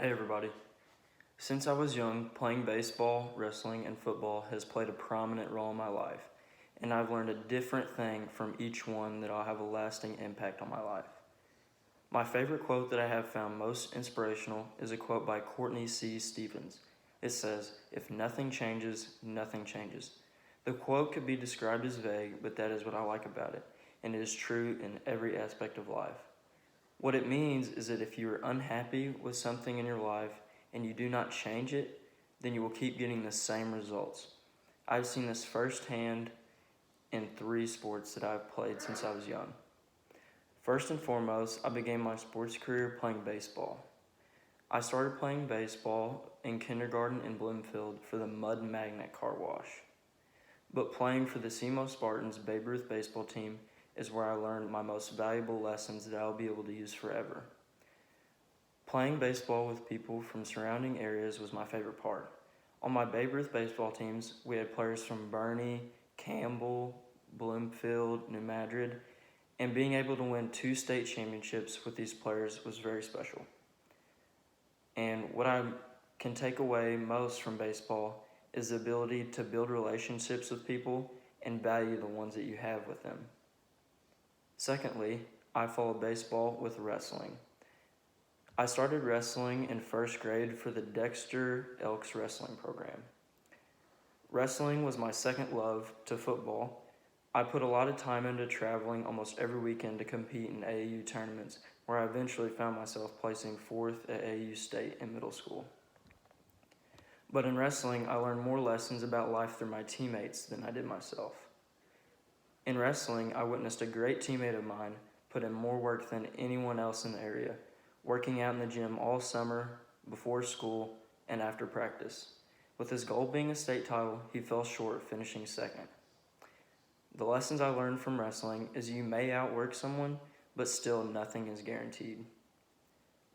Hey everybody. Since I was young, playing baseball, wrestling, and football has played a prominent role in my life, and I've learned a different thing from each one that'll have a lasting impact on my life. My favorite quote that I have found most inspirational is a quote by Courtney C. Stevens. It says, "If nothing changes, nothing changes." The quote could be described as vague, but that is what I like about it, and it is true in every aspect of life. What it means is that if you are unhappy with something in your life and you do not change it, then you will keep getting the same results. I've seen this firsthand in 3 sports that I've played since I was young. First and foremost, I began my sports career playing baseball. I started playing baseball in kindergarten in Bloomfield for the Mud Magnet Car Wash. But playing for the SEMO Spartans Babe Ruth baseball team is where I learned my most valuable lessons that I'll be able to use forever. Playing baseball with people from surrounding areas was my favorite part. On my Babe Ruth baseball teams, we had players from Bernie, Campbell, Bloomfield, New Madrid, and being able to win 2 state championships with these players was very special. And what I can take away most from baseball is the ability to build relationships with people and value the ones that you have with them. Secondly, I followed baseball with wrestling. I started wrestling in 1st grade for the Dexter Elks wrestling program. Wrestling was my second love to football. I put a lot of time into traveling almost every weekend to compete in AAU tournaments, where I eventually found myself placing 4th at AAU State in middle school. But in wrestling, I learned more lessons about life through my teammates than I did myself. In wrestling, I witnessed a great teammate of mine put in more work than anyone else in the area, working out in the gym all summer, before school, and after practice. With his goal being a state title, he fell short, finishing 2nd. The lessons I learned from wrestling is you may outwork someone, but still nothing is guaranteed.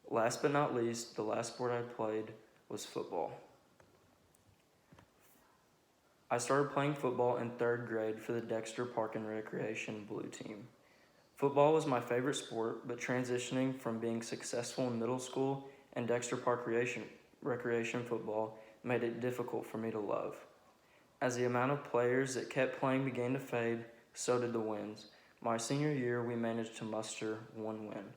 Last but not least, the last sport I played was football. I started playing football in 3rd grade for the Dexter Park and Recreation Blue Team. Football was my favorite sport, but transitioning from being successful in middle school and Dexter Park Recreation football made it difficult for me to love. As the amount of players that kept playing began to fade, so did the wins. My senior year, we managed to muster 1 win.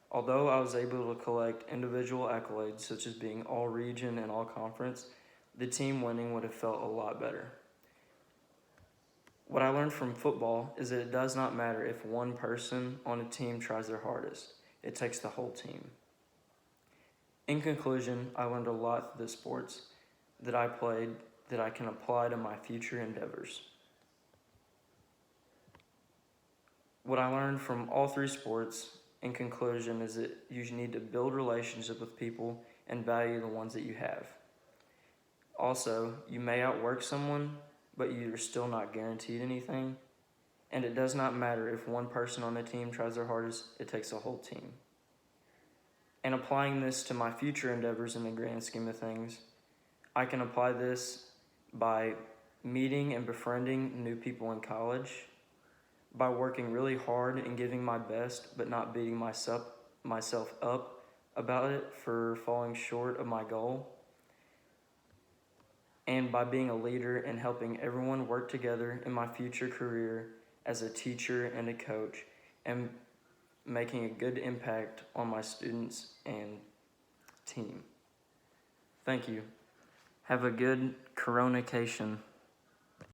Although I was able to collect individual accolades such as being all-region and all-conference, the team winning would have felt a lot better. What I learned from football is that it does not matter if one person on a team tries their hardest. It takes the whole team. In conclusion, I learned a lot through the sports that I played that I can apply to my future endeavors. What I learned from all 3 sports, in conclusion, is that you need to build relationships with people and value the ones that you have. Also, you may outwork someone, but you're still not guaranteed anything. And it does not matter if one person on the team tries their hardest, it takes a whole team. And applying this to my future endeavors in the grand scheme of things, I can apply this by meeting and befriending new people in college, by working really hard and giving my best, but not beating myself up about it for falling short of my goal, and by being a leader and helping everyone work together in my future career as a teacher and a coach, and making a good impact on my students and team. Thank you. Have a good coronation.